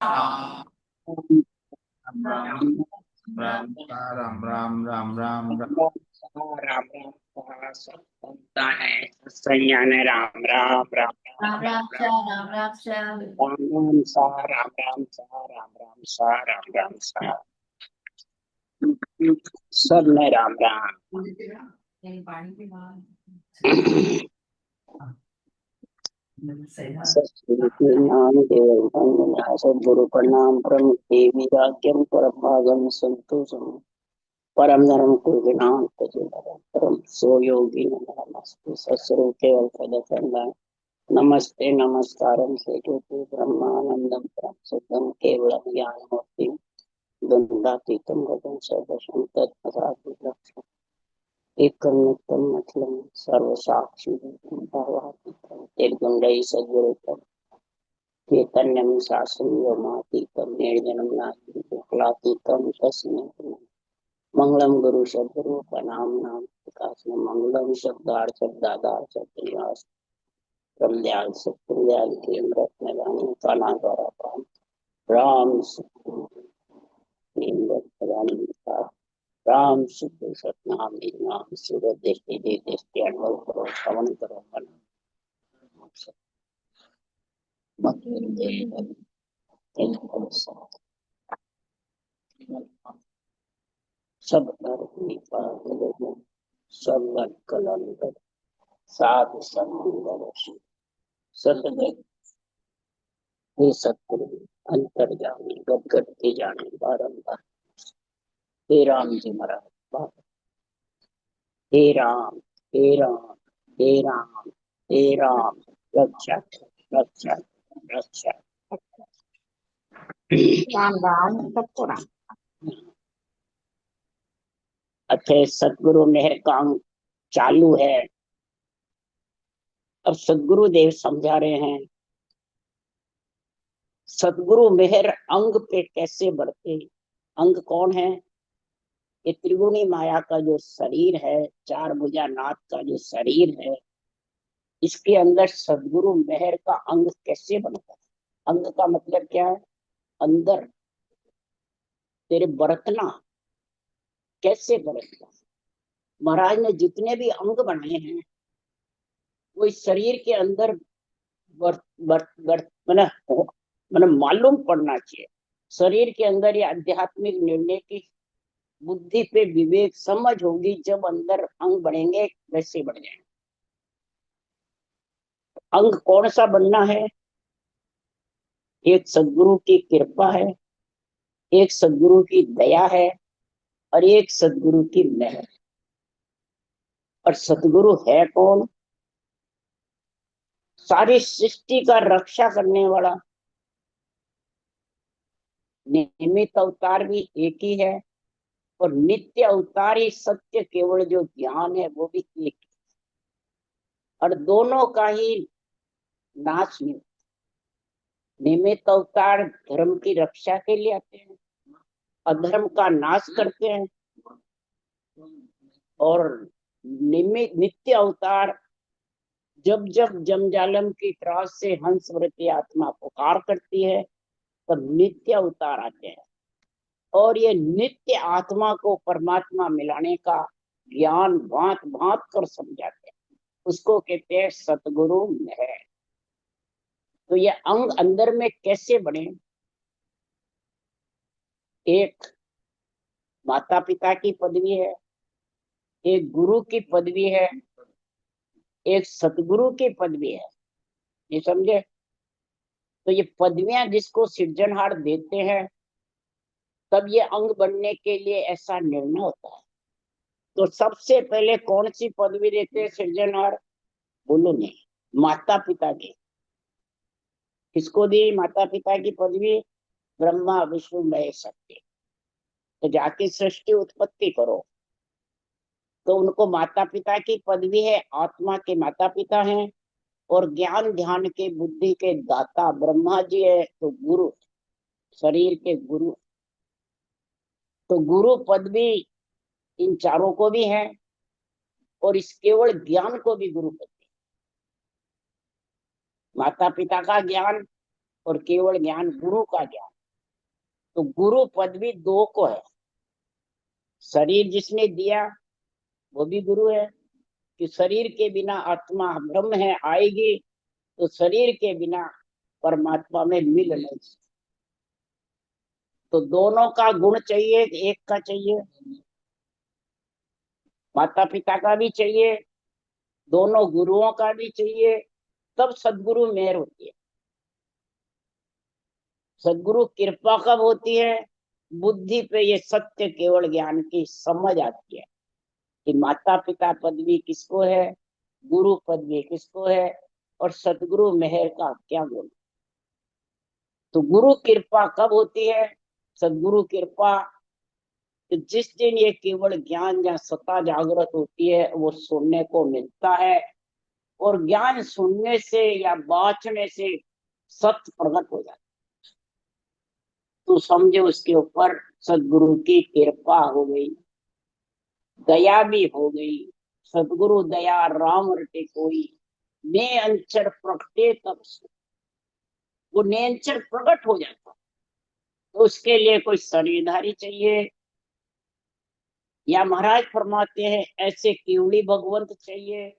राम राम राम राम राम राम राम राम राम होता है सैयान राम राम राम राम राम राम सा राम राम सा राम राम सा राम राम सा राम राम सा राम राम सा सब में राम राम। सतगुरु के नाम देव वंदना सदगुरु प्रणाम परम देवी राज्यम परम भागम संतोषम परम धर्म कुर्विनाम परम सो योगी नमस्ते सस्वरूपे अल्पदकंदा नमस्ते नमस्कारम सेतु ब्रह्मानंदम परम सिद्धम केवलम ज्ञानमूर्ति द्वंद्वातीतम गगन सर्वशं तत्पदार्थं एकम मतलब सर्वसाक्षी भावातीतम निर्गुण्डै सद्गुरुतम चैतन्यम शासन योमातीतम निर्जनम नास्ति विकलातीतम तस्मै मंगलम गुरु सद्गुरु का नाम विकास में मंगलम शब्दार्थ शब्दाधार शब्दनिवास ब्रह्मदयाल सत्यदयाल के अमृत में वाणी काना द्वारा पान राम राम शुद्ध सतनाम नाम सूरत दृष्टि दे दृष्टि अनुभव करो श्रवण करो मन सब सब कलंक साध संग सतगत हे सतगुरु अंतर्जामी गदगद के जाने बारंबार हे राम जी महाराज हे राम हे राम हे राम हे राम रक्षा रक्षा रक्षा राम राम सबको राम। अच्छे सतगुरु मेहर काम चालू है। अब सदगुरु देव समझा रहे हैं सदगुरु मेहर अंग पे कैसे बढ़ते। अंग कौन है? ये त्रिगुणी माया का जो शरीर है, चार भुजा नाथ का जो शरीर है, इसके अंदर सदगुरु मेहर का अंग कैसे बनता है। अंग का मतलब क्या है? अंदर तेरे बरतना कैसे बरतना। महाराज ने जितने भी अंग बनाए हैं वो इस शरीर के अंदर मालूम पड़ना चाहिए। शरीर के अंदर ये आध्यात्मिक निर्णय की बुद्धि पे विवेक समझ होगी, जब अंदर अंग बढ़ेंगे वैसे बढ़ जाएंगे। अंग कौन सा बनना है? एक सदगुरु की कृपा है, एक सदगुरु की दया है और एक सदगुरु की मेहर। और सदगुरु है कौन? सारी सृष्टि का रक्षा करने वाला। निमित्त अवतार भी एक ही है और नित्य अवतार ही सत्य केवल जो ज्ञान है वो भी एक है। और दोनों का ही नाश नहीं। निमित्त अवतार धर्म की रक्षा के लिए आते हैं, अधर्म का नाश करते हैं। और नित्य अवतार जब जब जमजालम की त्रास से हंस वृत्ति आत्मा पुकार करती है तब नित्य अवतार आते हैं और ये नित्य आत्मा को परमात्मा मिलाने का ज्ञान भांत भांत कर समझाते हैं। उसको कहते हैं सतगुरु मेहर। तो ये अंग अंदर में कैसे बने? एक माता पिता की पदवी है, एक गुरु की पदवी है, एक सतगुरु की पदवी है। ये समझे? तो ये पदवियां जिसको सृजनहार देते हैं तब ये अंग बनने के लिए ऐसा निर्णय होता है। तो सबसे पहले कौन सी पदवी देते हैं सृजनहार? बोलो नहीं, माता पिता की। किसको दी माता पिता की पदवी? ब्रह्मा विष्णु महेश शक्ति। तो जाके सृष्टि उत्पत्ति करो तो उनको माता पिता की पदवी है। आत्मा के माता पिता हैं और ज्ञान ध्यान के बुद्धि के दाता ब्रह्मा जी है। तो गुरु, शरीर के गुरु। तो गुरु पदवी इन चारों को भी है और इस केवल ज्ञान को भी गुरु पदवी। माता पिता का ज्ञान और केवल ज्ञान, गुरु का ज्ञान। तो गुरु पदवी दो को है। शरीर जिसने दिया वो भी गुरु है, कि शरीर के बिना आत्मा ब्रह्म है आएगी, तो शरीर के बिना परमात्मा में मिल नहीं सकती। तो दोनों का गुण चाहिए, एक का चाहिए, माता पिता का भी चाहिए, दोनों गुरुओं का भी चाहिए, तब सदगुरु मेहर होती है। सदगुरु कृपा कब होती है? बुद्धि पे ये सत्य केवल ज्ञान की समझ आती है कि माता पिता पदवी किसको है, गुरु पदवी किसको है, और सदगुरु मेहर का क्या गुण। तो गुरु कृपा कब होती है? सदगुरु कृपा, तो जिस दिन ये केवल ज्ञान या सत्ता जागृत होती है वो सुनने को मिलता है, और ज्ञान सुनने से या बांचने से सत्य प्रकट हो जाता है, तो समझे उसके ऊपर सदगुरु की कृपा हो गई, दया भी हो गई। सदगुरु दया राम रटे कोई, ने अंचर प्रगटे तब से। वो नेचर प्रकट हो जाता है। तो उसके लिए कोई शरीरधारी चाहिए, या महाराज फरमाते हैं ऐसे केवली भगवंत चाहिए।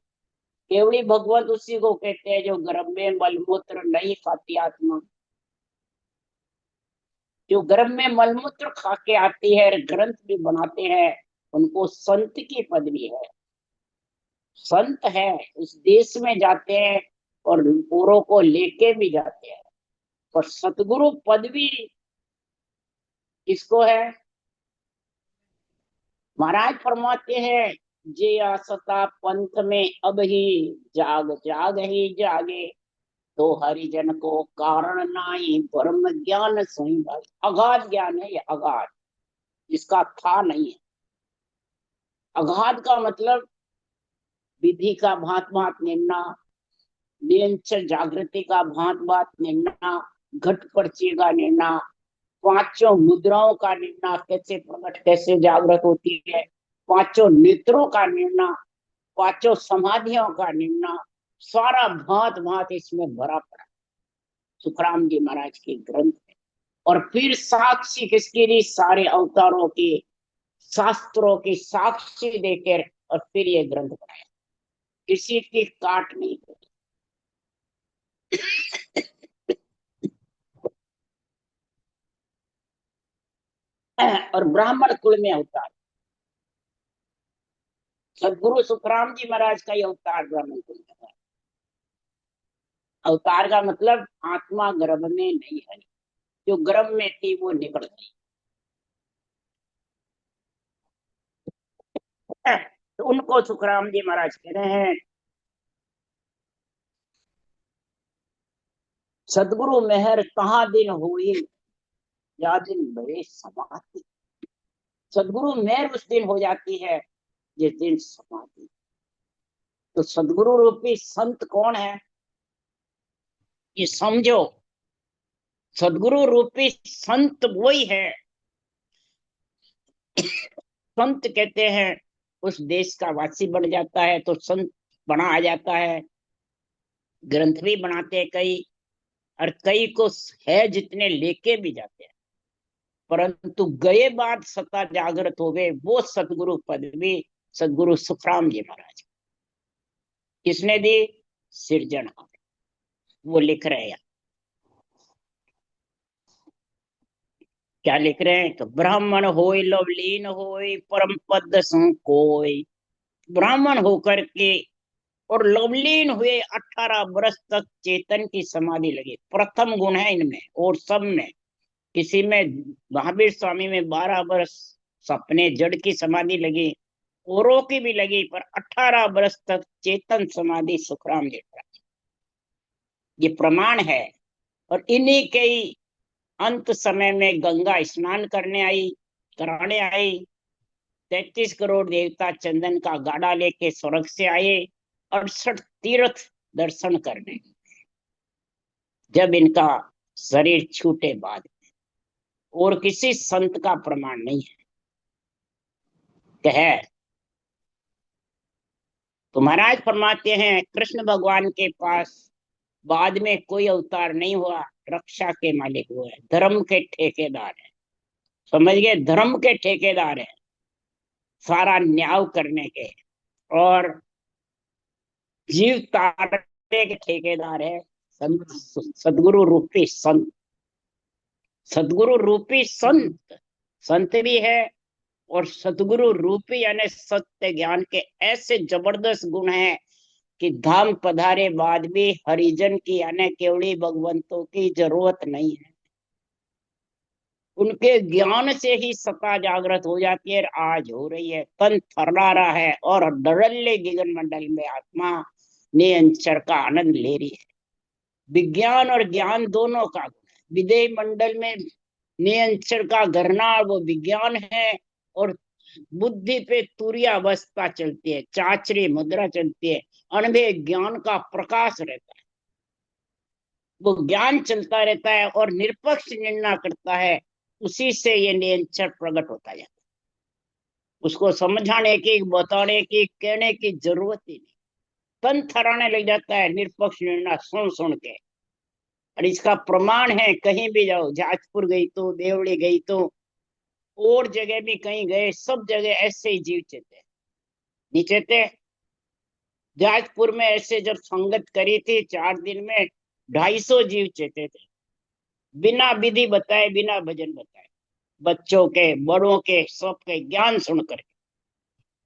केवली भगवंत उसी को कहते हैं जो गर्भ में मलमूत्र नहीं खाती आत्मा, जो गर्भ में मलमूत्र खा के आती है, ग्रंथ भी बनाते हैं, उनको संत की पदवी है। संत है, उस देश में जाते हैं और औरों को लेके भी जाते हैं। पर सतगुरु पदवी किसको है? महाराज फरमाते हैं जे आसता पंथ में अब ही जाग जाग ही जागे, तो हरिजन को कारण नाई ब्रह्म ज्ञान सोई भाई। अगाध ज्ञान है ये, अगाध, जिसका था नहीं है। अगाध का मतलब विधि का भांत भांत निर्णा, निरंतर जागृति का भांत भांत निर्णा, घट पर्ची का निर्णा, पांचों मुद्राओं का निर्णय कैसे प्रकट कैसे जागृत होती है, पांचों नेत्रों का निर्णय, पांचों समाधियों का निर्णय, सारा भांत भांत इसमें भरा पड़ा सुखराम जी महाराज के ग्रंथ में। और फिर साक्षी किसकी रही? सारे अवतारों की, शास्त्रों की साक्षी देकर, और फिर ये ग्रंथ बनाया। किसी की काट नहीं करी। और ब्राह्मण कुल में अवतार, सदगुरु सुखराम जी महाराज का ही अवतार ब्राह्मण कुल में है। अवतार का मतलब आत्मा गर्भ में नहीं है, जो गर्भ में थी वो निकल गई। तो उनको सुखराम जी महाराज कह रहे हैं सदगुरु मेहर कहाँ दिन हुई, या दिन बड़े समाधि। सदगुरु मेहर उस दिन हो जाती है जिस दिन समाधि। तो सदगुरु रूपी संत कौन है ये समझो। सदगुरु रूपी संत वही है। संत कहते हैं उस देश का वासी बन जाता है तो संत बना आ जाता है। ग्रंथ भी बनाते हैं कई, और कई को है जितने लेके भी जाते हैं, परंतु गए बाद सत्ता जागृत हो गए, वो सतगुरु पदवी सदगुरु सुखराम जी महाराज किसने दी? सिरजनहार। वो लिख रहे हैं, क्या लिख रहे हैं? तो ब्राह्मण होय लवलीन होय परम पद कोय। ब्राह्मण होकर के और लवलीन हुए, 18 वर्ष तक चेतन की समाधि लगी। प्रथम गुण है इनमें और सब में। किसी में महावीर स्वामी में 12 वर्ष सपने जड़ की समाधि लगी, औरों की भी लगी, पर 18 वर्ष तक चेतन समाधि सुखराम जी का ये प्रमाण है। और इन्हीं के ही अंत समय में गंगा स्नान करने आई, कराने आई। 33 करोड़ देवता चंदन का गाड़ा लेके स्वर्ग से आए 68 तीर्थ दर्शन करने, जब इनका शरीर छूटे बाद। और किसी संत का प्रमाण नहीं है कहे। तो महाराज फरमाते हैं कृष्ण भगवान के पास बाद में कोई अवतार नहीं हुआ, रक्षा के मालिक हुए, धर्म के ठेकेदार है। समझ गए, धर्म के ठेकेदार है, सारा न्याय करने के। और जीव तारने के ठेकेदार है संत, सदगुरु रूपी संत। सदगुरु रूपी संत, संत भी है, और सदगुरु रूपी यानी सत्य ज्ञान के ऐसे जबरदस्त गुण हैं कि धाम पधारे बाद भी हरिजन की यानी केवड़ी भगवंतों की जरूरत नहीं है। उनके ज्ञान से ही सत्ता जागृत हो जाती है, आज हो रही है। तन थर्रा रहा है और डरल्ले गगन मंडल में आत्मा निरंतर का आनंद ले रही है। विज्ञान और ज्ञान दोनों का गुण है। विदेह मंडल में निरंतर का घरना वो विज्ञान है, और बुद्धि पे तुरिया अवस्था चलती है, चाचरी मुद्रा चलती है, अनभे ज्ञान का प्रकाश रहता है। वो ज्ञान चलता रहता है और निरपेक्ष निर्णय करता है, उसी से ये निरंतर प्रकट होता जाता है। उसको समझाने की, बताने की, कहने की जरूरत ही नहीं। तन थराने लग जाता है निरपेक्ष निर्णय सुन सुन के। और इसका प्रमाण है, कहीं भी जाओ, जाजपुर गई तो, देवड़ी गई तो, और जगह भी कहीं गए, सब जगह ऐसे ही जीव चेते नहीं चेते। जाजपुर में ऐसे जब संगत करी थी 4 दिन में 250 जीव चेते थे, बिना विधि बताए, बिना भजन बताए, बच्चों के बड़ों के सबके ज्ञान सुन कर।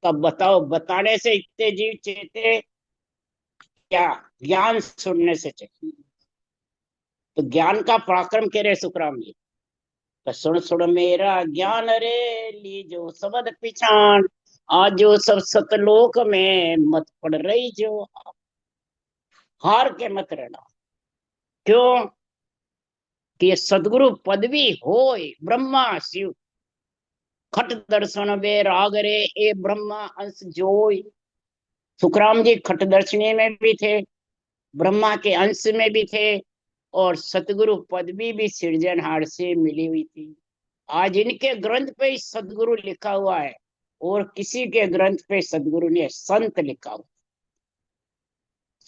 तब बताओ, बताने से इतने जीव चेते, क्या ज्ञान सुनने से चेते? तो ज्ञान का पराक्रम कह रहे सुखराम जी। तो सुन सुन मेरा ज्ञान रे, लीजो सबद पिछान, आज जो सब सतलोक में मत पड़ रही जो, हार के मत रहना। क्यों? कि ये सदगुरु पदवी होय, ब्रह्मा शिव खट दर्शन वे राग रे, ए ब्रह्मा अंश जोय। सुखराम जी खट दर्शनी में भी थे, ब्रह्मा के अंश में भी थे, और सतगुरु पदवी भी सृजनहार से मिली हुई थी। आज इनके ग्रंथ पे ही सदगुरु लिखा हुआ है, और किसी के ग्रंथ पे सदगुरु ने संत लिखा हुआ।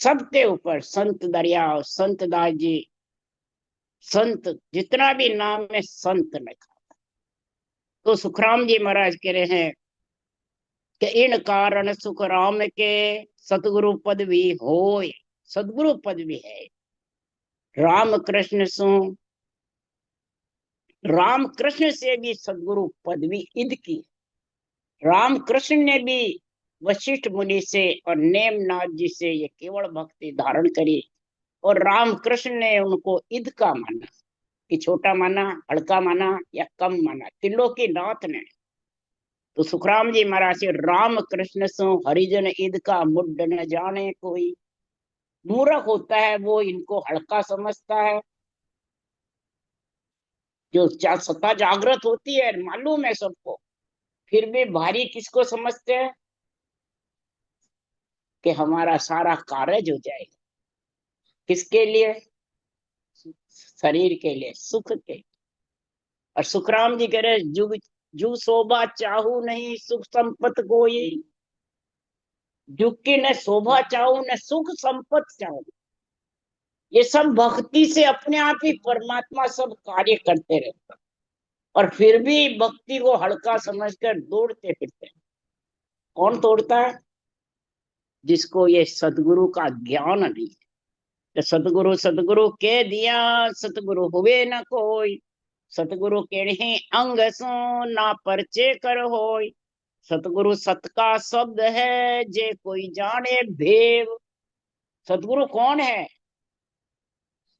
सबके ऊपर संत दरिया, संत दास जी, संत जितना भी नाम है संत लिखा। तो सुखराम जी महाराज कह रहे हैं कि इन कारण सुखराम के सतगुरु पदवी होय। सदगुरु पदवी है। राम कृष्ण सु, राम कृष्ण से भी सदगुरु पदवी इद की। राम कृष्ण ने भी वशिष्ठ मुनि से और नेमनाथ जी से ये केवल भक्ति धारण करी, और राम कृष्ण ने उनको इद का माना, कि छोटा माना, हल्का माना या कम माना, त्रिलोकी नाथ ने। तो सुखराम जी महाराज से राम कृष्ण सो हरिजन ईद का मुड्ड न जाने कोई। मूर्ख होता है वो इनको हल्का समझता है। जो सत्ता जागृत होती है मालूम है सबको, फिर भी भारी किसको समझते हैं? कि हमारा सारा कार्य हो जाएगा। किसके लिए? शरीर के लिए, सुख के। और सुखराम जी कह रहे जुग जू शोभा चाहू नहीं सुख संपत कोई। जुग की न शोभा चाहू न सुख संपत चाहू, ये सब भक्ति से अपने आप ही परमात्मा सब कार्य करते रहते, और फिर भी भक्ति को हल्का समझकर दौड़ते फिरते हैं। कौन तोड़ता है? जिसको ये सदगुरु का ज्ञान नहीं है। तो सतगुरु सतगुरु के दिया, सतगुरु हुए न कोई। सतगुरु के नहीं अंग सो ना परचे कर होय। सतगुरु सत का शब्द है, जे कोई जाने भेव। सतगुरु कौन है?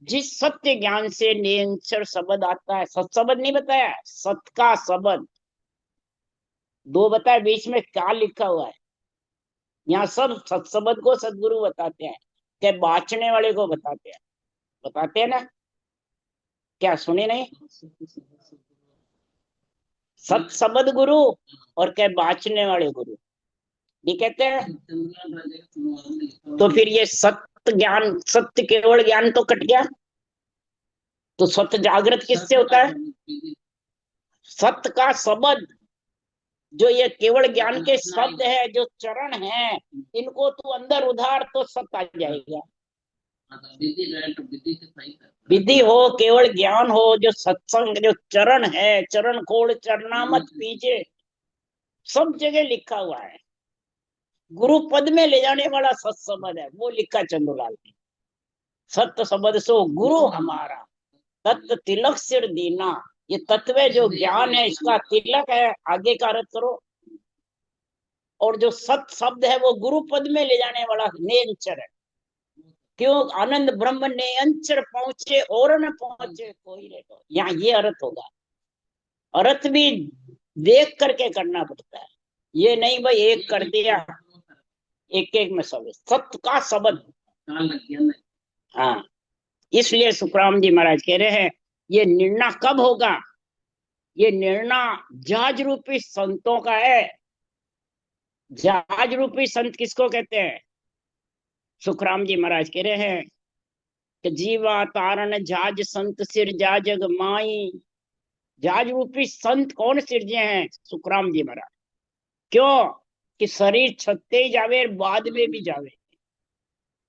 जिस सत्य ज्ञान से निरंतर शब्द आता है। सत शब्द नहीं बताया, सत का शब्द दो बताया, बीच में क्या लिखा हुआ है। यहाँ सब सत शब्द को सदगुरु बताते हैं, क्या बांचने वाले को बताते हैं, बताते हैं ना? क्या सुने नहीं? सत शब्द गुरु और क्या बांचने वाले गुरु, ये कहते हैं। तो फिर ये सत्य ज्ञान, सत्य केवल ज्ञान तो कट गया। तो सत्य जागृत किससे होता है? सत्य का शब्द, जो ये केवल ज्ञान के शब्द है, जो चरण है, इनको तू अंदर उधार तो सत्य आ जाएगा। विधि रहे तो विधि से सही कर। विधि हो, केवल ज्ञान हो, जो सत्संग, जो चरण है, चरण खोल चरना मत पीछे, सब जगह लिखा हुआ है। गुरु पद में ले जाने वाला सत्संग है, वो लिखा चंदूलाल ने। सत्य शब्द सो गुरु हमारा, तत्व तिलक सिर दीना। ये तत्व जो ज्ञान है, इसका तिलक है, आगे का अर्थ करो। और जो सत्य शब्द है, वो गुरु पद में ले जाने वाला नेंचर है। क्यों? आनंद ब्रह्म ने अंचर पहुंचे और न पहुंचे कोई रे। तो यहाँ ये अर्थ होगा। अर्थ भी देख करके करना पड़ता है, ये नहीं भाई एक कर दिया, एक एक में सब सत्य का शब्द। हाँ, इसलिए सुखराम जी महाराज कह रहे हैं, ये निर्णय कब होगा? ये निर्णय जहाज रूपी संतों का है। जहाज रूपी संत किसको कहते हैं? सुखराम जी महाराज कह रहे हैं कि जीवा तारण जहाज संत सिर जा जग माई। जहाज रूपी संत कौन सिरजे हैं? सुखराम जी महाराज। क्यों? कि शरीर छत्ते ही जावे, बाद में भी जावे।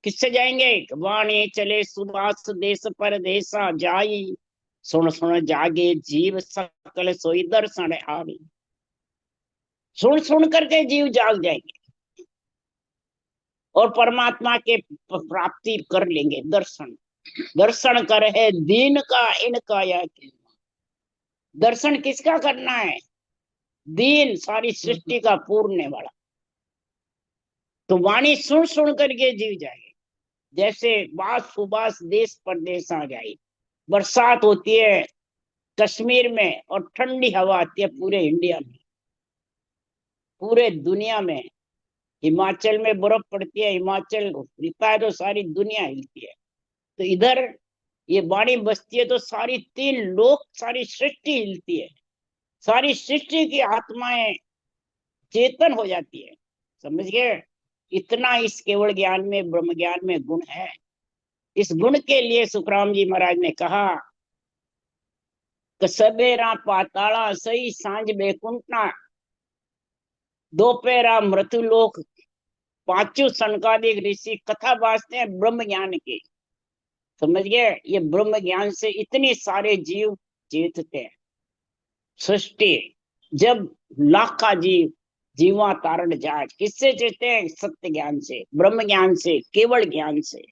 किससे जाएंगे? वाणी चले सुबास देश पर देशा जाई, सुन सुन जागे जीव सकल सोई दर्शन आवी। सुन सुन करके जीव जाग जाएंगे और परमात्मा के प्राप्ति कर लेंगे। दर्शन दर्शन कर है दीन का इनका या दर्शन किसका करना है? दीन, सारी सृष्टि का पूरने वाला। तो वाणी सुन सुन करके जीव जाएंगे। जैसे बास सुबास देश परदेश आ जाए, बरसात होती है कश्मीर में और ठंडी हवा आती है पूरे इंडिया में, पूरे दुनिया में। हिमाचल में बर्फ पड़ती है, हिमाचल हिलता है तो सारी दुनिया हिलती है। तो इधर ये वाणी बजती है तो सारी तीन लोक, सारी सृष्टि हिलती है। सारी सृष्टि की आत्माएं चेतन हो जाती है। समझ गए? इतना इस केवल ज्ञान में, ब्रह्म ज्ञान में गुण है। इस गुण के लिए सुखराम जी महाराज ने कहा कि सबेरा पाताला सही सांझ बैकुंठना, दोपहरा मृत्युलोक। पांचों सनकादिक ऋषि कथा बाजते हैं ब्रह्म ज्ञान की। समझ गए? ये ब्रह्म ज्ञान से इतने सारे जीव चेतते हैं। सृष्टि जब लाखा जीव जीवा तारण जाज, किससे चेते हैं? सत्य ज्ञान से, ब्रह्म ज्ञान से, केवल ज्ञान से।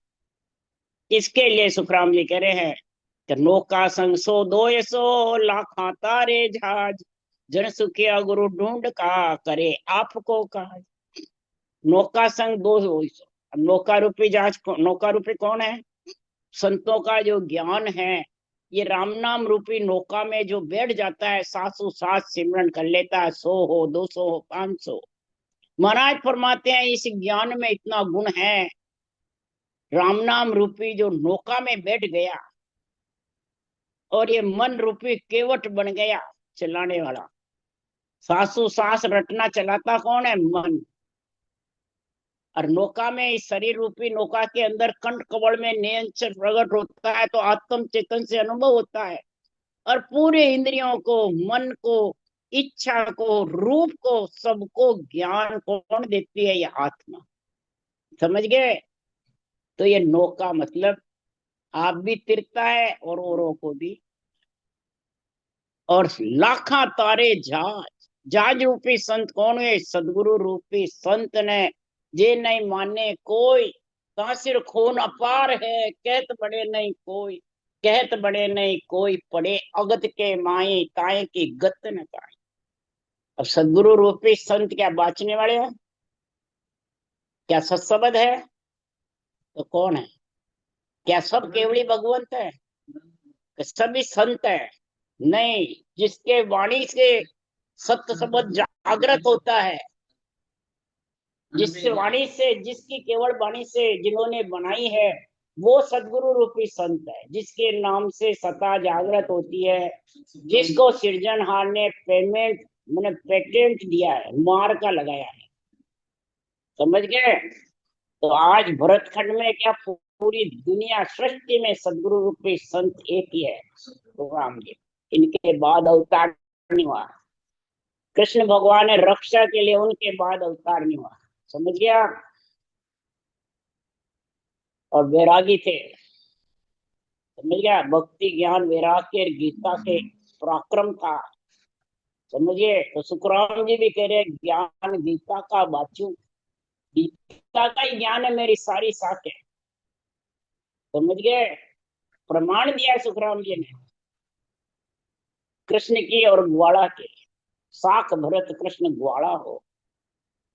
इसके लिए सुखराम जी कह रहे हैं कि नौका संग सो दो सो लाखा तारे जहाज, जन सुखिया गुरु ढूंढ का करे आपको काज। नौका संग दो सो। नौका रूपी जहाज, नौका रूपी कौन है? संतों का जो ज्ञान है, ये राम नाम रूपी नौका में जो बैठ जाता है, 707 सिमरन कर लेता है, 100 हो, 200 हो, 500। महाराज फरमाते हैं इस ज्ञान में इतना गुण है, राम नाम रूपी जो नौका में बैठ गया और ये मन रूपी केवट बन गया चलाने वाला। 707 रटना चलाता कौन है? मन। और नौका में, इस शरीर रूपी नौका के अंदर कंठ कवल में नियंत्रण प्रकट होता है तो आत्म चेतन से अनुभव होता है। और पूरे इंद्रियों को, मन को, इच्छा को, रूप को, सबको ज्ञान कौन देती है? ये आत्मा। समझ गए? तो ये नौका मतलब आप भी तिरता है और औरों को भी। और लाखा तारे जहाज, जहाज रूपी संत कौन है? सदगुरु रूपी संत ने जे नहीं माने कोई, तासिर खून अपार है, कहत बड़े नहीं कोई, कहत बड़े नहीं कोई, पड़े अगत के माए ताए की गत न पाए। अब सदगुरु रूपी संत क्या बाँचने वाले हैं? क्या सत्सबद है? तो कौन है? क्या सब केवली भगवंत है? सभी संत है? नहीं, जिसके वाणी से सत्य शब्द जागृत होता है, जिस वाणी से, जिसकी केवल वाणी से जिन्होंने बनाई है, वो सदगुरु रूपी संत है। जिसके नाम से सत्ता जागृत होती है, जिसको सृजनहार ने पेमेंट मैंने पेटेंट दिया है, मार्का लगाया है। समझ गए? तो आज भरतखंड में क्या पूरी दुनिया सृष्टि में सदगुरु रूपी संत एक ही है, राम जी। इनके बाद अवतार नहीं हुआ। कृष्ण भगवान ने रक्षा के लिए उनके बाद अवतार नहीं हुआ। समझ गया? और वैरागी थे। समझ गया, भक्ति ज्ञान वैराग्य गीता के पराक्रम का। समझिए, तो सुखराम जी भी कह रहे हैं, ज्ञान गीता का बाचू, गीता का ही ज्ञान है मेरी सारी साख है। समझ गए, प्रमाण दिया है सुखराम जी ने कृष्ण की और ग्वाला के। साख भरत कृष्ण ग्वाला हो।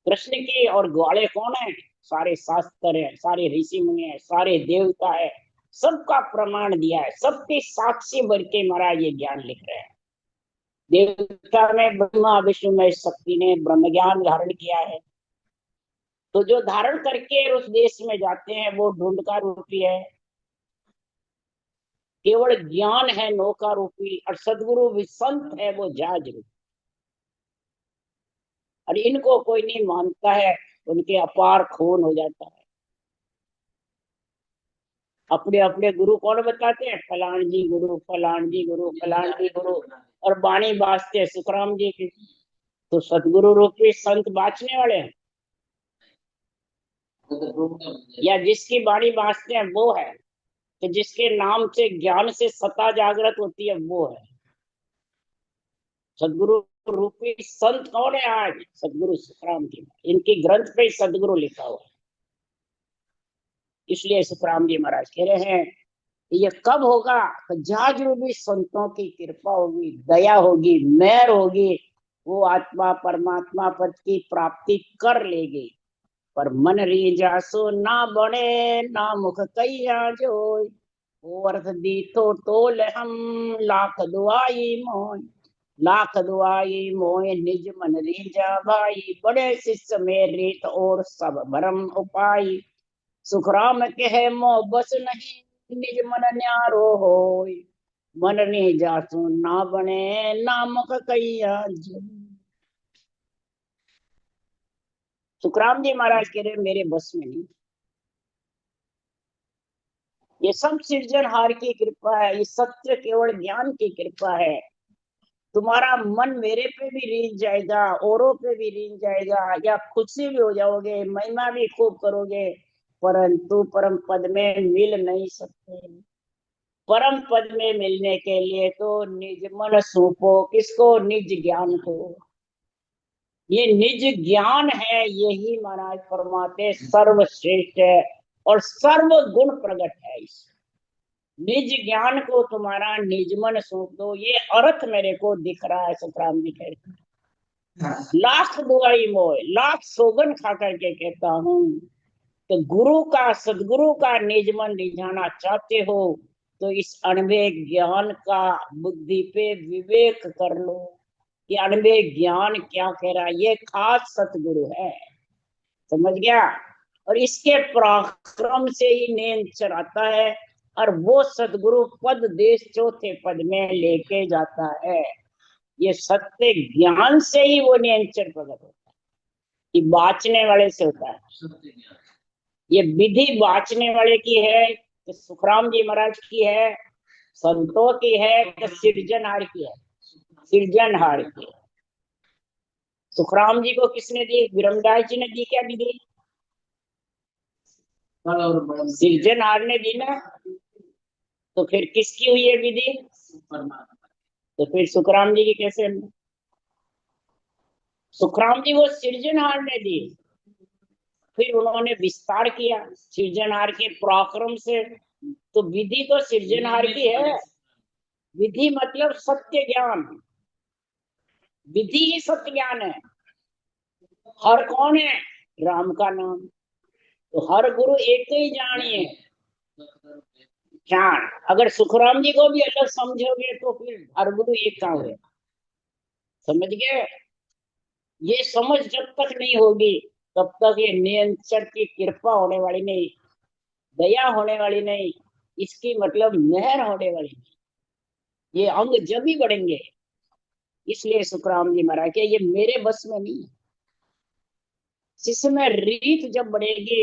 कृष्ण की और ग्वाले कौन है? सारे शास्त्र है, सारे ऋषि मुनि है, सारे देवता है, सबका प्रमाण दिया है, सबके साक्षी भर के महाराज ये ज्ञान लिख रहे हैं। देवता में ब्रह्मा विष्णु में शक्ति ने ब्रह्म ज्ञान धारण किया है। तो जो धारण करके उस देश में जाते हैं वो ढूंढ का रूपी है, केवल ज्ञान है नौका रूपी, और सदगुरु भी संत है वो जहाज रूपी। और इनको कोई नहीं मानता है, उनके अपार खून हो जाता है। अपने अपने गुरु कौन बताते हैं? फलान जी गुरु, फलान जी गुरु, फलान जी गुरु, और बाणी बाजते सुखराम जी की। तो सदगुरु रूपी संत बाँचने वाले हैं, या जिसकी बाणी बाजते हैं वो है? तो जिसके नाम से ज्ञान से सत्ता जागृत होती है वो है सदगुरु रूपी संत। कौन है आज? सदगुरु सुखराम जी। इनकी ग्रंथ पे सदगुरु लिखा हुआ है। इसलिए सुखराम जी महाराज कह रहे हैं, ये कब होगा? तो जहाज रूपी संतों की कृपा होगी, दया होगी, मेहर होगी, वो आत्मा परमात्मा पद की प्राप्ति कर लेगी। पर मन रीझासो ना बने, ना मुख कैया जोय, वो अर्थ दी तो तोल हम, लाख दुआई मोय, लाख दुआई मोय निज मन रीझा भाई, बड़े शिष्य में रीत और सब भरम उपाय, सुखराम कहे मोह बस नहीं, निज मन न्यारो होय, मन रीझासो ना बने, ना मुख कैया जोय। सुखराम जी महाराज कह रहे मेरे बस में नहीं, ये सब सृजनहार की कृपा है, ये सत्य केवल ज्ञान की कृपा है। तुम्हारा मन मेरे पे भी रीझ जाएगा, औरों पे भी रीझ जाएगा, या खुशी भी हो जाओगे, महिमा भी खूब करोगे, परंतु परम पद में मिल नहीं सकते। परम पद में मिलने के लिए तो निज मन सौंपो, किसको? निज ज्ञान को। ये निज ज्ञान है, यही महाराज परमात्मा सर्वश्रेष्ठ है और सर्व गुण प्रकट है। इस निज ज्ञान को तुम्हारा निज मन सौंप दो, ये अर्थ मेरे को दिख रहा है। सुखराम जी कहते हैं, लाख दुआई मोय, लाख सौगन खा करके कहता हूँ, तो गुरु का, सदगुरु का निज मन रिझाना चाहते हो तो इस अणवे ज्ञान का बुद्धि पे विवेक कर लो। ये अणवे ज्ञान क्या कह रहा है? ये खास सतगुरु है। समझ गया? और इसके पराक्रम से ही नेम चढ़ाता है, और वो सदगुरु पद देश चौथे पद में लेके जाता है। ये सत्य ज्ञान से ही वो नियंत्रण प्रकट होता है, ये बाँचने वाले से होता है। ये विधि बाँचने वाले की है कि सुखराम जी महाराज की है, संतों की है कि सृजनहार की है? सृजनहार की है। सुखराम जी को किसने दी? विरमदास जी ने दी क्या विधि? सृजनहार ने दी ना। तो फिर किसकी हुई है विधि? तो फिर सुखराम जी की कैसे? सुखराम जी वो सृजनहार ने दी, फिर उन्होंने विस्तार किया सृजनहार के पराक्रम से। तो विधि तो सृजनहार की है। विधि मतलब सत्य ज्ञान, विधि ही सत्य ज्ञान है। हर कौन है? राम का नाम। तो हर गुरु एक ही जानिए ज्ञान। अगर सुखराम जी को भी अलग समझोगे तो फिर हर गुरु एक कहाँ हुए? समझ गए? ये समझ जब तक नहीं होगी तब तक ये नियंत्रण की कृपा होने वाली नहीं, दया होने वाली नहीं, इसकी मतलब मेहर होने वाली नहीं। ये अंग जब ही बढ़ेंगे। इसलिए सुखराम जी महाराज के ये मेरे बस में नहीं है। शिष्य में रीत जब बढ़ेगी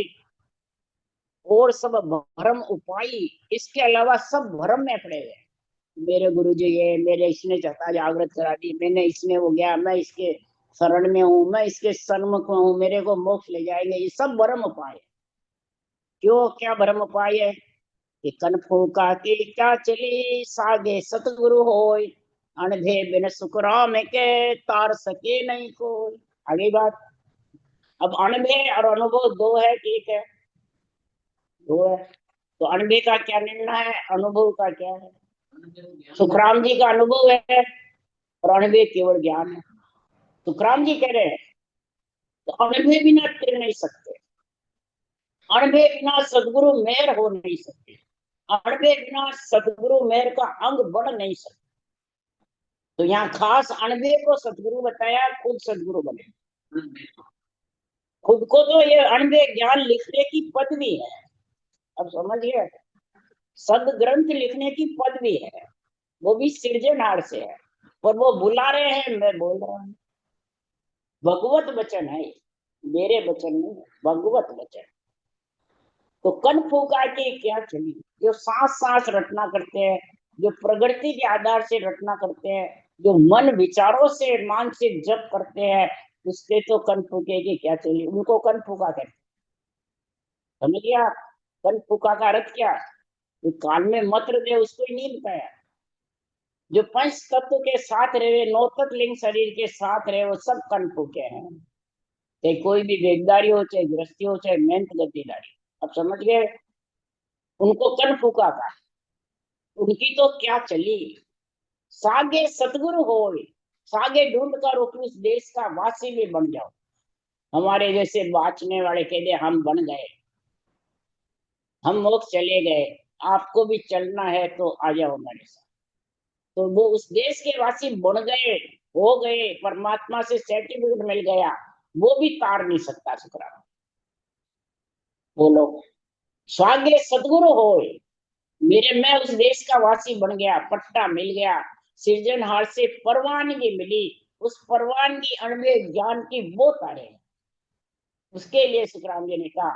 और सब भरम उपाय, इसके अलावा सब भरम में पड़े हुए। मेरे गुरु जी ये मेरे, इसने चता जागृत करा दी, मैंने इसमें हो गया, मैं इसके शरण में हूँ, मैं इसके सन्मुख हूँ, मेरे को मोक्ष ले जाएंगे, ये सब भरम उपाय है। क्यों, क्या भ्रम पाए कि कन फूका के क्या चली, सागे सतगुरु होय, अनभे बिन सुख राम के, तार सके नहीं कोई। आगे बात। अब अनभे और अनुभव दो है, ठीक है, दो है। तो अनभे का क्या निर्णय है, अनुभव का क्या है? सुखराम जी का अनुभव है और अनभे केवल ज्ञान है। सुखराम जी कह रहे हैं तो अनभे बिना तिर नहीं सकते, अनभे बिना सदगुरु मेहर हो नहीं सकते, अनभे बिना सदगुरु मेहर का अंग बढ़ नहीं सकते। तो यहाँ खास अनभे को सदगुरु बताया, खुद सदगुरु बने। खुद को तो ये अनभे ज्ञान लिखने की पदवी है, अब समझिए, सद ग्रंथ लिखने की पदवी है, वो भी सृजनहार से है। और वो बुला रहे हैं, मैं बोल रहा हूँ, भगवत वचन है, मेरे वचन नहीं, भगवत वचन। तो कन फूका के क्या चली, जो सांस सांस रटना करते हैं, जो प्रकृति के आधार से रटना करते हैं, जो मन विचारों से मानसिक जप करते हैं, उसके तो कन फूके की क्या चली, उनको कन फूका कहते। समझ गया? कन फूका का अर्थ क्या? तो कान में मंत्र दे उसको ही नहीं बताया। जो पंच तत्व के साथ रहे, नौ तत्व लिंग शरीर के साथ रहे, वो सब कन फूके हैं। चाहे कोई भी वेगदारी हो, चाहे गृहस्थी हो, चाहे मेहनत गद्दीदारी। अब समझ गए? उनको कन फूका का, उनकी तो क्या चली, सागे सतगुरु हो, सागे ढूंढ कर उस देश का वासी भी बन जाओ। हमारे जैसे बाँचने वाले कह दे हम बन गए, हम मोक्ष चले गए, आपको भी चलना है तो आ जाओ हमारे साथ। तो वो उस देश के वासी बन गए, हो गए, परमात्मा से सर्टिफिकेट मिल गया, वो भी तार नहीं सकता शुक्राना। बोलो, स्वागे सदगुरु हो, मेरे मैं उस देश का वासी बन गया, पट्टा मिल गया, सृजनहार से परवानगी मिली, उस परवानगी अणवे ज्ञान की वो तारे। उसके लिए सुखराम जी ने कहा,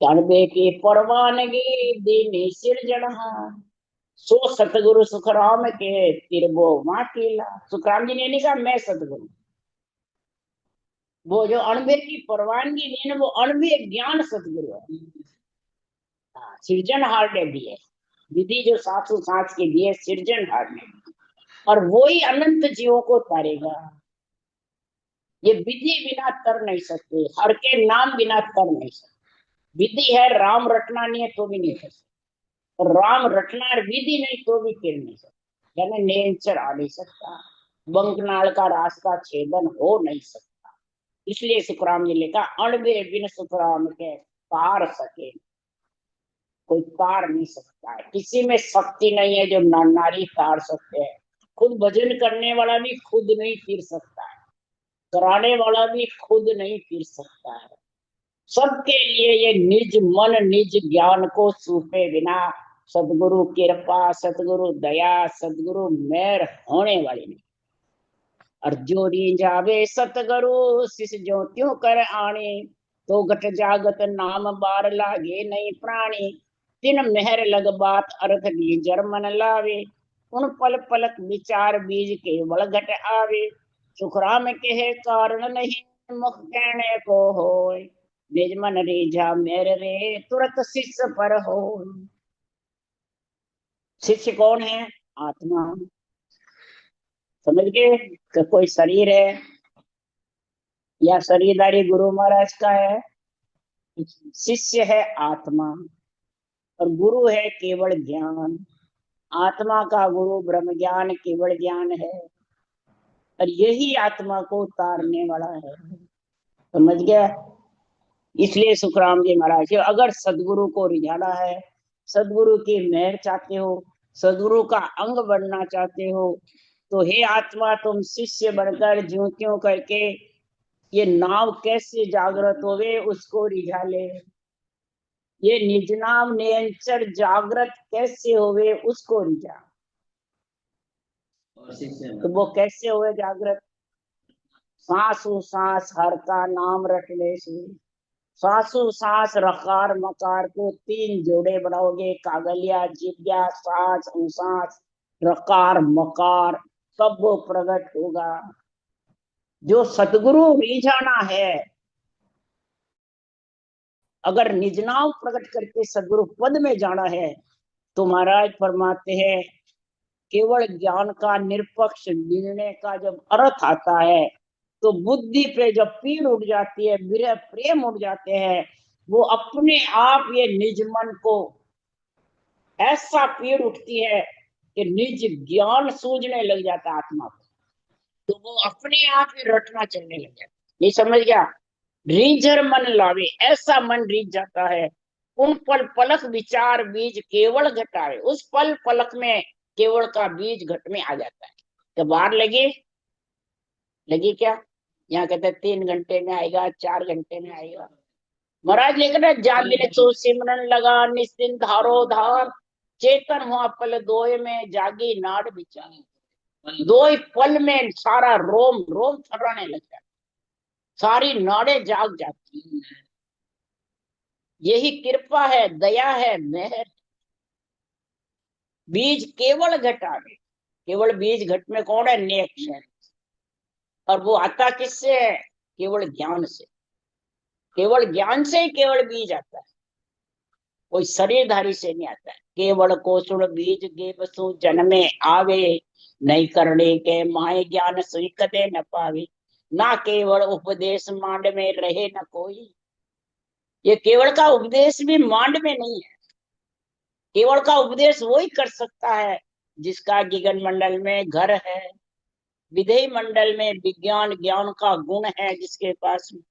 अणवे की परवानगी दीनी सृजनहार, सो सतगुरु सुखराम के तिरबो माटीला। सुखराम जी ने नहीं कहा मैं सतगुरु, वो जो अणबे की परवानगी दी ना, वो अणबे ज्ञान सतगुरु है। सृजनहार ने दी है विधि, जो सासू सांस की दी है सृजनहार ने, और वो ही अनंत जीवों को तारेगा। ये विधि बिना तर नहीं सकते, हर के नाम बिना तर नहीं सकते। विधि है, राम रटना नहीं है तो भी नहीं कर सकते, और राम रटना है विधि नहीं तो भी फिर नहीं सकते, यानी नेचर आ नहीं सकता, बंकनाल का रास्ता छेदन हो नहीं सकता। इसलिए सुखराम जी ने कहा, अणबे बिन सुखराम के तार सके, कोई तार नहीं सकता है, किसी में शक्ति नहीं है जो नारी तार सकते हैं। खुद भजन करने वाला भी खुद नहीं फिर सकता है, कराने वाला भी खुद नहीं फिर सकता है। सबके लिए ये निज मन निज ज्ञान को सूपे बिना, सदगुरु कृपा, सदगुरु दया, सदगुरु मेहर होने वाली नहीं। और जो जावे सतगुरु शिष जो त्यों कर आने, तो घट जागत नाम बार लागे नहीं प्राणी, तिन मेहर लग बात अर्थ दी जर्मन लावे, उन पल पलक विचार बीज के बल घट आवे, सुखराम के कारण नहीं मुख कहने को होय, निज मन रीझा मेरे रे तुरंत शिष्य पर हो। शिष्य कौन है? आत्मा। समझ गए कि कोई शरीर है या शरीरदारी गुरु महाराज का है, शिष्य है आत्मा, और गुरु है केवल ज्ञान। आत्मा का गुरु ब्रह्म ज्ञान केवल ज्ञान है, और यही आत्मा को उतारने वाला है। समझ गया? इसलिए सुखराम जी महाराज, अगर सदगुरु को रिझाना है, सदगुरु की मेहर चाहते हो, सदगुरु का अंग बनना चाहते हो, तो हे आत्मा तुम शिष्य बनकर ज्यों त्यों करके ये नाव कैसे जागृत होवे उसको रिझा ले, ये निज नाम निरंतर जागृत कैसे होवे उसको रिझा। तो वो कैसे हुए जागृत? सांसु सांस हर का नाम रटने से, सांसु सांस रकार मकार को तीन जोड़े बनाओगे, कागलिया जिज्ञा सांस उसास रकार मकार, तब वो प्रकट होगा। जो सतगुरु रिझाना है, अगर निज नाम प्रकट करके सदगुरु पद में जाना है तो महाराज फरमाते हैं केवल ज्ञान का निरपक्ष निर्णय का जब अर्थ आता है तो बुद्धि पे जब पीड़ उठ जाती है, विरह प्रेम उठ जाते हैं, वो अपने आप ये निज मन को ऐसा पीड़ उठती है कि निज ज्ञान सूझने लग जाता है आत्मा को, तो वो अपने आप ही रटना चलने लग जाता है। नहीं समझ गया? रीझर मन लावे, ऐसा मन रीझ जाता है। उन पल पलक विचार बीज केवल घटावे, उस पल पलक में केवल का बीज घट में आ जाता है। तो बाहर लगी क्या? यहाँ कहते 3 घंटे में आएगा, 4 घंटे में आएगा। महाराज लेकर जागिने तो सिमरन लगा निश्चिंत धारो धार, चेतन हुआ पल दोय में जागी नाड़ विचार। दो ही पल में सारा रोम रोम थर्राने लग जाता, सारी नाड़े जाग जाती। यही कृपा है, दया है, मेहर। बीज केवल घटा में, केवल बीज घट में कौन है? नेक है। और वो आता किससे है? केवल ज्ञान से। केवल ज्ञान से ही केवल बीज आता है, कोई शरीरधारी से नहीं आता है। केवल कोसुण बीज गे बसु जन्मे आवे, नहीं करने के माए ज्ञान सुई कदे न पावे। ना केवल उपदेश मांड में रहे न कोई, ये केवल का उपदेश भी मांड में नहीं है। केवल का उपदेश वही कर सकता है जिसका गगन मंडल में घर है, विधेय मंडल में विज्ञान ज्ञान का गुण है जिसके पास में।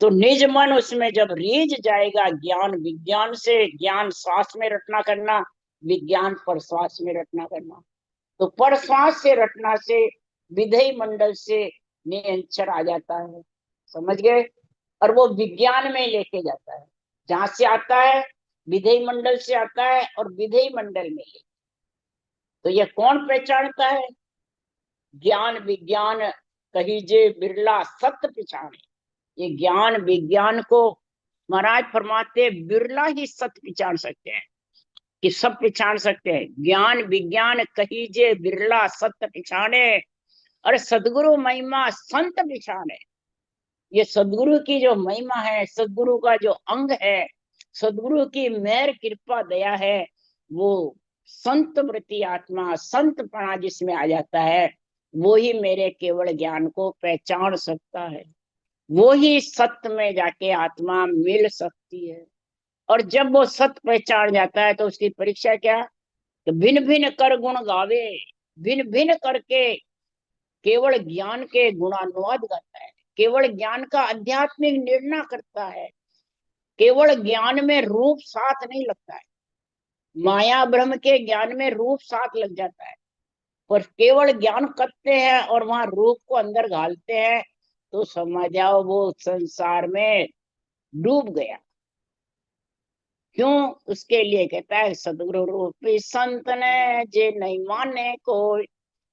तो निज मन उसमें जब रीझ जाएगा ज्ञान विज्ञान से, ज्ञान श्वास में रटना करना, विज्ञान पर श्वास में रटना करना, तो पर श्वास से रटना से विधेय मंडल से निरंतर आ जाता है। समझ गए? और वो विज्ञान में लेके जाता है, जहां से आता है विधेय मंडल से आता है और विधेय मंडल में ले। तो ये कौन पहचानता है? ज्ञान विज्ञान कहीजे बिरला सत्य पहचाने। ये ज्ञान विज्ञान को महाराज फरमाते बिरला ही सत्य पहचान सकते हैं, कि सब पहचान सकते हैं। ज्ञान विज्ञान कहीजे बिरला सत्य पहचाने, और सदगुरु महिमा संत पहचाने। ये सदगुरु की जो महिमा है, सदगुरु का जो अंग है, सदगुरु की मेहर कृपा दया है, वो संत वृत्ति आत्मा संतपना जिसमें आ जाता है, वो ही मेरे केवल ज्ञान को पहचान सकता है। वो ही सत्य में जाके आत्मा मिल सकती है। और जब वो सत्य पहचान जाता है तो उसकी परीक्षा क्या? तो भिन्न भिन्न कर गुण गावे, भिन्न भिन्न करके केवल ज्ञान के गुणानुवाद करता है, केवल ज्ञान का आध्यात्मिक निर्णय करता है। केवल ज्ञान में रूप साथ नहीं लगता है, माया ब्रह्म के ज्ञान में रूप साथ लग जाता है, पर केवल ज्ञान करते हैं और वहां रूप को अंदर घालते हैं तो समझ जाओ वो संसार में डूब गया। क्यों? उसके लिए कहता है सदगुरु रूपी संत ने जे नहीं माने कोई,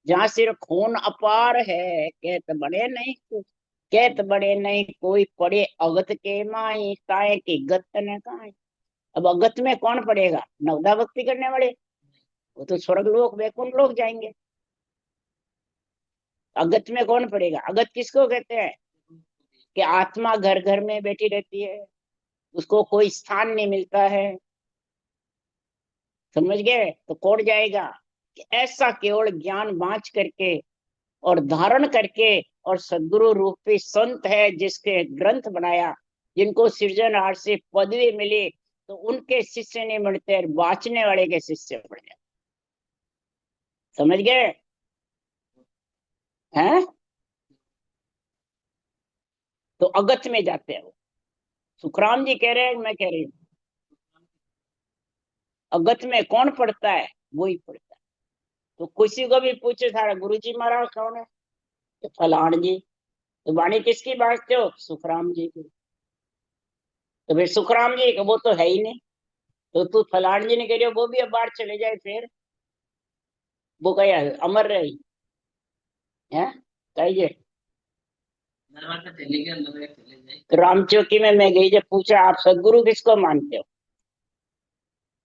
जहाँ सिर खून अपार है कहत बड़े नहीं कोई, कहत बड़े नहीं कोई पड़े अगत के माई ताए की गत न काए। अब अगत में कौन पड़ेगा? नवदा भक्ति करने वाले, वो तो स्वर्ग लोक वैकुंठ लोक जाएंगे। अगत में कौन पड़ेगा? अगत किसको कहते हैं? कि आत्मा घर घर में बैठी रहती है, उसको कोई स्थान नहीं मिलता है। समझ गए? तो कौन जाएगा? कि ऐसा केवल ज्ञान बांच करके और धारण करके, और सदगुरु रूपी संत है जिसके ग्रंथ बनाया, जिनको सृजनहार से पदवी मिली, तो उनके शिष्य नहीं बनते, बांचने वाले के शिष्य बन जाते। समझ गए? हैं? तो अगत में जाते हैं वो। सुखराम जी कह रहे हैं, मैं कह रही हूँ, अगत में कौन पढ़ता है? वही पढ़ता है। तो किसी को भी पूछे सारा गुरु जी महाराज कौन है? तो फलान जी। तो वाणी किसकी बांटते हो? सुखराम जी की। तो फिर सुखराम जी वो तो है ही नहीं, तो तू फलान जी ने कह रही हो वो भी अब बाहर चले जाए, फिर वो गया अमर रही है कहिए। चले गए, चले जाए। तो रामचौकी में मैं गई, जब पूछा आप सदगुरु किसको मानते हो?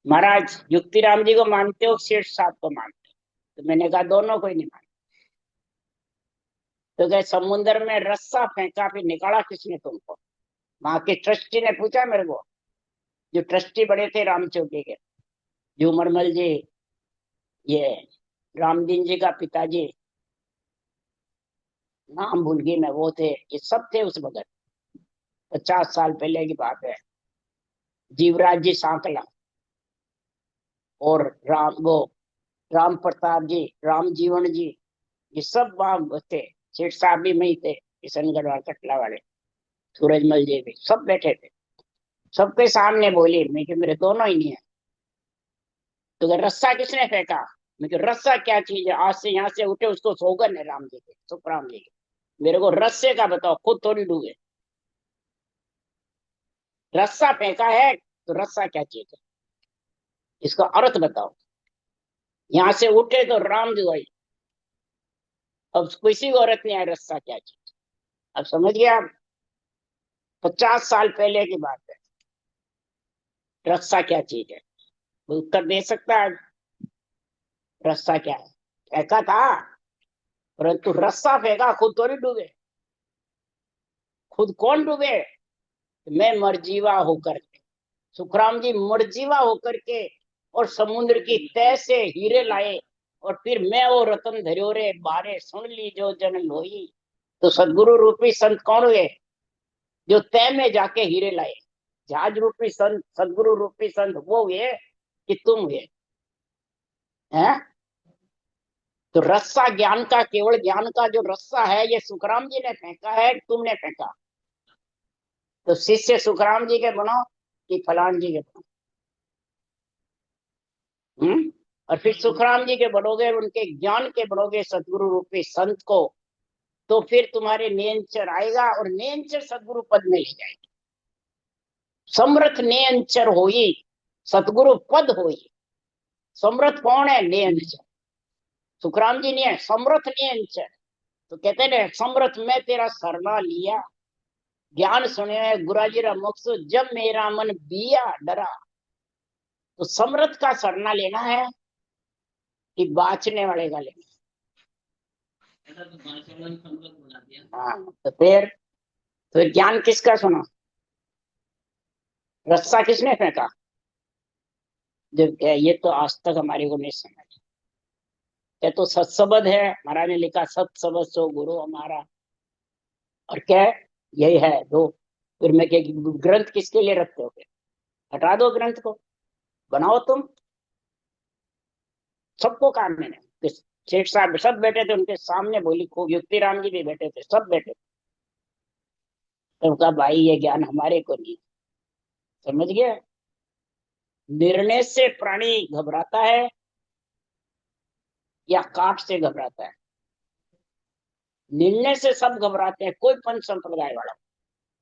महाराज युक्ति राम जी को मानते हो, शेठ साहब को मानते हो? तो मैंने कहा दोनों को ही नहीं मानते। तो कहे समुन्द्र में रस्सा फेंका फिर निकाला किसने तुमको? वहां के ट्रस्टी ने पूछा मेरे को, जो ट्रस्टी बड़े थे रामचौकी के, झूमरमल जी, ये रामदीन जी का पिताजी, नाम भूल गई मैं, वो थे, ये सब थे उस वक्त। 50 साल पहले की बात है। जीवराज जी सांकला और राम प्रताप जी, राम जीवन जी, ये सब वहां थे। सेठ साहब भी वही थे, किशनगढ़ और कटला वाले, सूरजमल जी भी, सब बैठे थे। सबके सामने बोली, मैं कि मेरे दोनों ही नहीं है। तो रस्सा किसने फेंका? मैं कि रस्सा क्या चीज है, आज से यहाँ से उठे उसको सौगन है राम जी के, सुखराम जी के, मेरे को रस्से का बताओ, खुद थोड़ी डूबे। रस्सा फेंका है तो रस्सा क्या चीज है, इसका अर्थ बताओ। यहाँ से उठे तो राम दुआई, अब किसी को औरत नहीं आया रस्सा क्या चीज। अब समझ गया आप? 50 साल पहले की बात है, रस्सा क्या चीज है। वो उत्तर दे सकता है रस्सा क्या है? फेंका था, परंतु रस्सा फेंका, खुद थोड़ी डूबे। खुद कौन डूबे? मैं मरजीवा होकर के, सुखराम जी मरजीवा होकर के, और समुद्र की तह से हीरे लाए, और फिर मैं वो रतन धर्यो रे बारे, सुन ली जो जन लोई। तो सदगुरु रूपी संत कौन हुए? जो तह में जाके हीरे लाए। जहाज रूपी संत, सदगुरु रूपी संत वो हुए कि तुम हुए हैं? तो रस्सा ज्ञान का, केवल ज्ञान का जो रस्सा है, ये सुखराम जी ने फेंका है, तुमने फेंका। तो शिष्य सुखराम जी के बनो कि फलान जी के बनो? और फिर सुखराम जी के बनोगे, उनके ज्ञान के बनोगे, सदगुरु रूपी संत को, तो फिर तुम्हारे नेंचर आएगा और नेंचर सदगुरु पद में ले जाएगी। समर्थ नेंचर होई, सतगुरु पद होई। समर्थ कौन है? नेंचर। सुखराम जी नहीं है, समर्थ नेंचर। तो कहते हैं समर्थ मैं तेरा सरना लिया, ज्ञान सुने गुराजी रा मकसूद, जब मेरा मन बिया डरा। तो समर्थ का सरना लेना है कि बाचने वाले का लेना? ऐसा तो बादशाह ने संगत बना दिया। हाँ, तो फिर ज्ञान किसका सुना? रस्सा किसने फेंका? जब ये तो आज तक हमारे को नहीं समझ। ये तो सत्सबद है, महाराज ने लिखा सत्सबद सो गुरु हमारा, और क्या है? यही है दो। फिर मैं क्या, ग्रंथ किसके लिए रखते हो? हटा दो ग्रंथ को, बनाओ तुम। सबको काम मैंने, सेठ साहब सब बैठे थे उनके सामने, बोली खूब, युक्ति राम जी भी बैठे थे, सब बैठे थे। तो कहा भाई ये ज्ञान हमारे को नहीं। समझ गया? निर्णय से प्राणी घबराता है या काट से घबराता है? निर्णय से सब घबराते हैं, कोई पंच संप्रदाय वाला।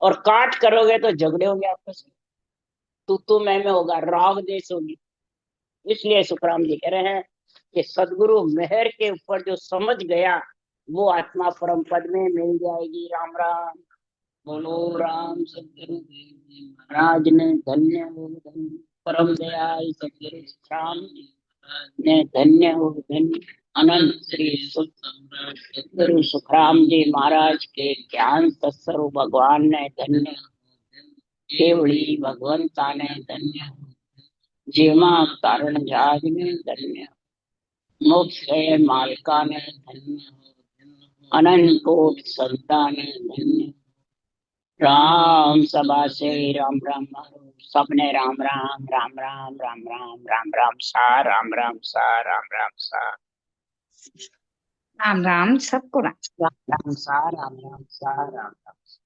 और काट करोगे तो झगड़े होंगे आपस में, तू मैं होगा, राग देश होगी। इसलिए सुखराम जी कह रहे हैं कि सदगुरु मेहर के ऊपर जो समझ गया, वो आत्मा परम पद में मिल जाएगी। राम राम बोलो। राम सदगुरु महाराज ने धन्य हो धन्य, परम दयाल सदगुरु श्याम ने धन्य हो धन्य। अनंत श्री सदगुरु सुखराम जी महाराज के ज्ञान सत्सरु भगवान ने धन्य, केवड़ी भगवंता ने धन्य, जीवा कारण जाग ने धन्य, मोक्ष मालिका ने धन्य, अनंत कोट संता ने धन्य। राम सभा से राम राम, सबने राम राम राम राम राम राम राम राम सा, राम राम सा, राम राम सा, राम राम सबको राम। राम राम सा, राम राम सा, राम राम सा।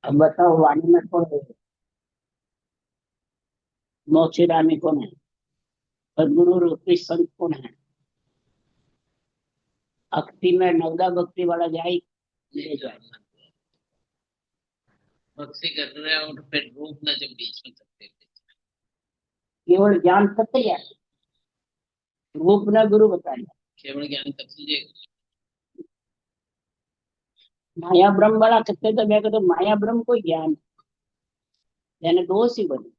अब बताओ वाणी में कौन है? मोक्षदा में कौन है? सदगुरु रूपी संत कौन है? भक्ति में नवदा भक्ति वाला जाए ले जाए। भक्ति कर रहे हैं और फिर रूप न जब बीच में करते थे। केवल ज्ञान सत्य है, रूप न गुरु बताया। केवल ज्ञान कर लीजिए। माया ब्रह्म वाला कहते तो मैं कहता माया ब्रह्म कोई ज्ञान है, यानी दोष ही बने।